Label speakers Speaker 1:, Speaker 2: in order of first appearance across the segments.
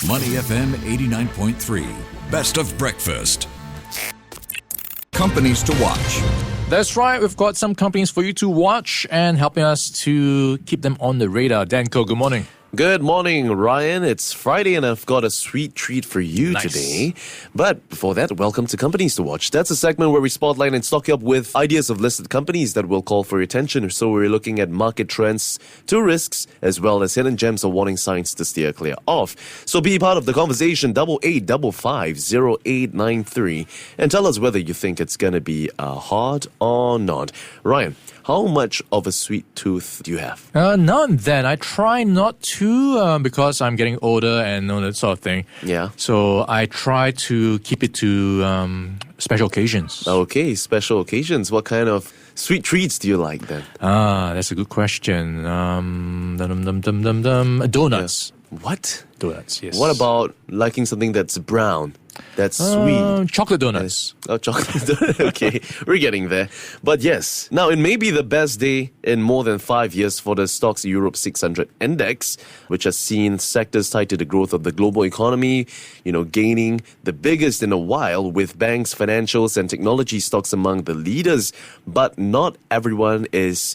Speaker 1: Money FM 89.3. Best of breakfast. Companies to watch.
Speaker 2: That's right. We've got some companies for you to watch and helping us to keep them on the radar. Dan Koh, good morning.
Speaker 3: Good morning, Ryan. It's Friday and I've got a sweet treat for you today. But before that, welcome to Companies to Watch. That's a segment where we spotlight and stock you up with ideas of listed companies that will call for your attention. So we're looking at market trends to risks, as well as hidden gems or warning signs to steer clear of. So be part of the conversation, 88550893, and tell us whether you think it's going to be hard or not. Ryan, how much of a sweet tooth do you have?
Speaker 2: None then. I try not to because I'm getting older and all that sort of thing.
Speaker 3: Yeah.
Speaker 2: So I try to keep it to special occasions.
Speaker 3: Okay, special occasions. What kind of sweet treats do you like then?
Speaker 2: That's a good question. Donuts.
Speaker 3: Yeah. What?
Speaker 2: Donuts, yes.
Speaker 3: What about liking something that's brown? That's sweet.
Speaker 2: Chocolate donuts.
Speaker 3: Oh, chocolate. Okay, we're getting there. But yes, now it may be the best day in more than 5 years for the Stoxx Europe 600 index, which has seen sectors tied to the growth of the global economy, gaining the biggest in a while, with banks, financials, and technology stocks among the leaders. But not everyone is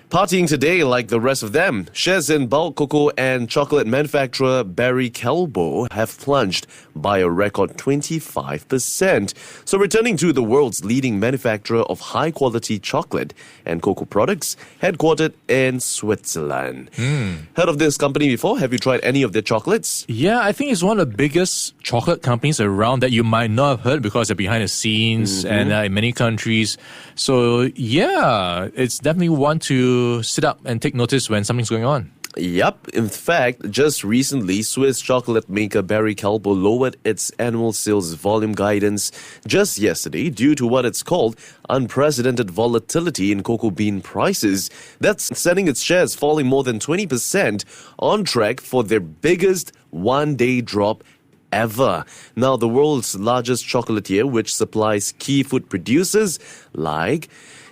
Speaker 3: partying today like the rest of them. Shares in bulk cocoa and chocolate manufacturer Barry Callebaut have plunged by a record 25%. So returning to the world's leading manufacturer of high-quality chocolate and cocoa products, headquartered in Switzerland. Heard of this company before? Have you tried any of their chocolates?
Speaker 2: Yeah, I think it's one of the biggest chocolate companies around that you might not have heard because they're behind the scenes and in many countries. So yeah, it's definitely one to sit up and take notice when something's going on.
Speaker 3: Yep. In fact, just recently, Swiss chocolate maker Barry Callebaut lowered its annual sales volume guidance just yesterday due to what it's called unprecedented volatility in cocoa bean prices. That's sending its shares falling more than 20%, on track for their biggest one-day drop ever. Now, the world's largest chocolatier, which supplies key food producers like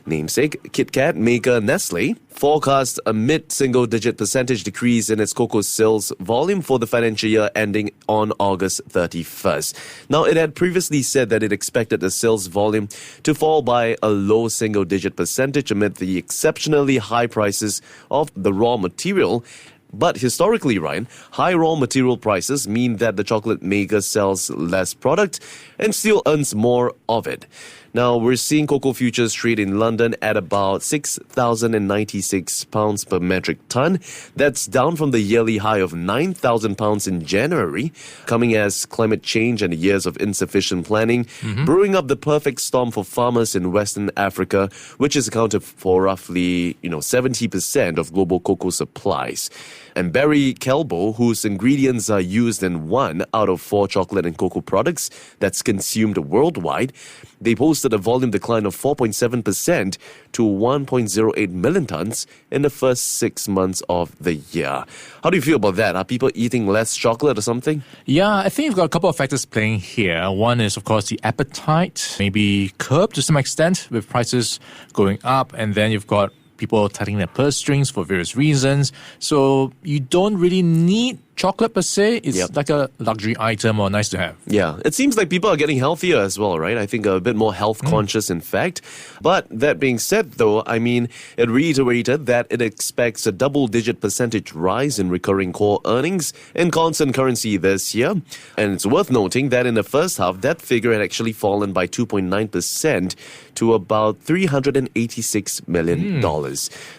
Speaker 3: namesake Kit Kat maker Nestle, forecast a mid-single-digit percentage decrease in its cocoa sales volume for the financial year ending on August 31st. Now, it had previously said that it expected the sales volume to fall by a low single-digit percentage amid the exceptionally high prices of the raw material. But historically, Ryan, high raw material prices mean that the chocolate maker sells less product and still earns more of it. Now, we're seeing cocoa futures trade in London at about £6,096 per metric ton. That's down from the yearly high of £9,000 in January, coming as climate change and years of insufficient planning, brewing up the perfect storm for farmers in Western Africa, which is accounted for roughly 70% of global cocoa supplies. And Barry Callebaut, whose ingredients are used in 1 out of 4 chocolate and cocoa products that's consumed worldwide, they posted a volume decline of 4.7% to 1.08 million tons in the first 6 months of the year. How do you feel about that? Are people eating less chocolate or something?
Speaker 2: Yeah, I think you've got a couple of factors playing here. One is, of course, the appetite, maybe curbed to some extent with prices going up, and then you've got people tightening their purse strings for various reasons. So you don't really need chocolate per se. It's like a luxury item or nice to have.
Speaker 3: Yeah, it seems like people are getting healthier as well, right? I think a bit more health conscious, in fact. But that being said, though, it reiterated that it expects a double-digit percentage rise in recurring core earnings in constant currency this year. And it's worth noting that in the first half, that figure had actually fallen by 2.9% to about $386 million.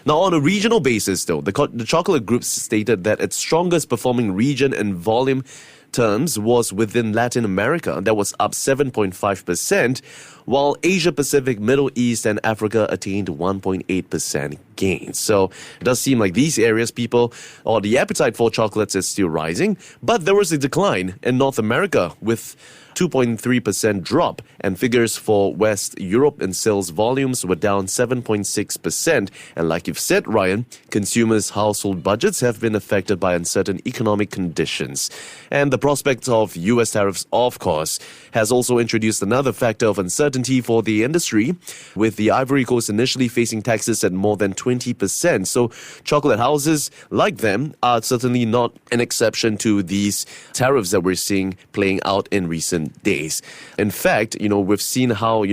Speaker 3: Now, on a regional basis, though, the chocolate group stated that its strongest performing region in volume terms was within Latin America. That was up 7.5%, while Asia Pacific, Middle East, and Africa attained 1.8% gains. So it does seem like these areas, the appetite for chocolates is still rising, but there was a decline in North America with 2.3% drop, and figures for West Europe in sales volumes were down 7.6%. And like you've said, Ryan, consumers' household budgets have been affected by uncertain economic conditions. And the prospect of US tariffs, of course, has also introduced another factor of uncertainty for the industry, with the Ivory Coast initially facing taxes at more than 20%. So chocolate houses like them are certainly not an exception to these tariffs that we're seeing playing out in recent days. In fact, we've seen how,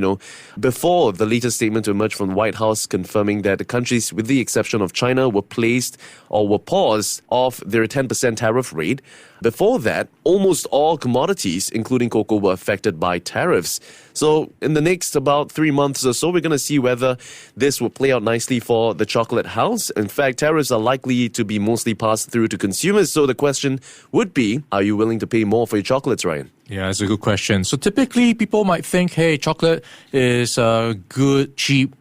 Speaker 3: before the latest statement to emerge from the White House confirming that the countries, with the exception of China, were placed or were paused off their 10% tariff rate. Before that, almost all commodities, including cocoa, were affected by tariffs. So in the next about 3 months or so, we're going to see whether this will play out nicely for the chocolate house. In fact, tariffs are likely to be mostly passed through to consumers. So the question would be, are you willing to pay more for your chocolates, Ryan?
Speaker 2: Yeah, it's a good question. So typically people might think, hey, chocolate is a good, cheap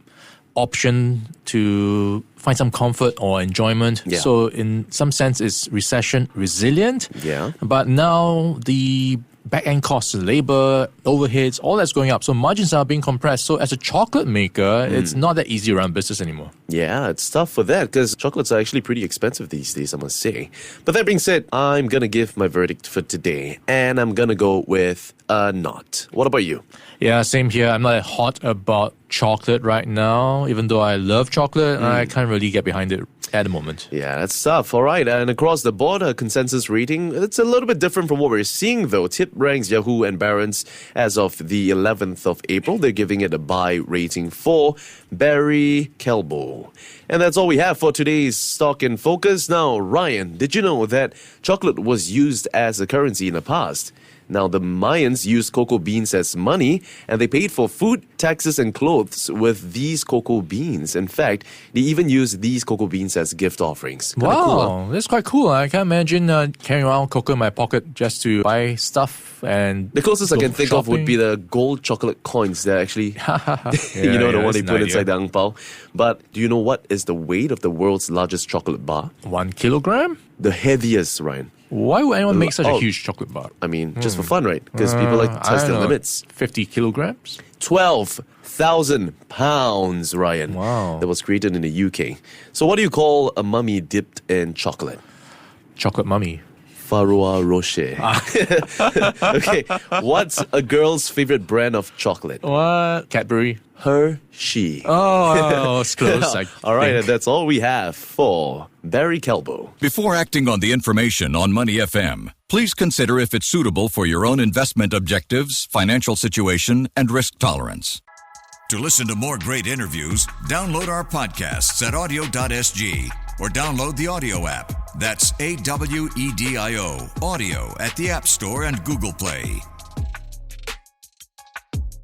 Speaker 2: option to find some comfort or enjoyment.
Speaker 3: Yeah.
Speaker 2: So in some sense, it's recession resilient.
Speaker 3: Yeah.
Speaker 2: But now the back-end costs, labor, overheads, all that's going up. So margins are being compressed. So as a chocolate maker, it's not that easy around business anymore.
Speaker 3: Yeah, it's tough for that because chocolates are actually pretty expensive these days, I must say. But that being said, I'm going to give my verdict for today, and I'm going to go with a not. What about you?
Speaker 2: Yeah, same here. I'm not hot about chocolate right now. Even though I love chocolate, I can't really get behind it at the moment.
Speaker 3: Yeah, that's tough. All right. And across the board, a consensus rating, it's a little bit different from what we're seeing, though. Tip ranks Yahoo and Barron's as of the 11th of April. They're giving it a buy rating for Barry Callebaut. And that's all we have for today's Stock in Focus. Now, Ryan, did you know that chocolate was used as a currency in the past? Now, the Mayans used cocoa beans as money, and they paid for food, taxes, and clothes with these cocoa beans. In fact, they even used these cocoa beans as gift offerings. Kinda cool, huh?
Speaker 2: That's quite cool. I can't imagine carrying around cocoa in my pocket just to buy stuff and
Speaker 3: the closest I can think of would
Speaker 2: shopping.
Speaker 3: be the gold chocolate coins that actually, the one they put inside the ang pao. But do you know what is the weight of the world's largest chocolate bar?
Speaker 2: 1 kilogram?
Speaker 3: The heaviest, Ryan.
Speaker 2: Why would anyone make such a huge chocolate bar?
Speaker 3: I mean, just for fun, right? Because people like to test their limits.
Speaker 2: 50 kilograms?
Speaker 3: 12,000 pounds, Ryan.
Speaker 2: Wow.
Speaker 3: That was created in the UK. So what do you call a mummy dipped in chocolate?
Speaker 2: Chocolate mummy.
Speaker 3: Ferrero Rocher. Okay, what's a girl's favorite brand of chocolate?
Speaker 2: What? Cadbury.
Speaker 3: Hershey.
Speaker 2: Oh, it's close.
Speaker 3: All right, and that's all we have for Barry Callebaut.
Speaker 1: Before acting on the information on Money FM, please consider if it's suitable for your own investment objectives, financial situation, and risk tolerance. To listen to more great interviews, download our podcasts at audio.sg or download the audio app. That's AWEDIO, audio at the App Store and Google Play.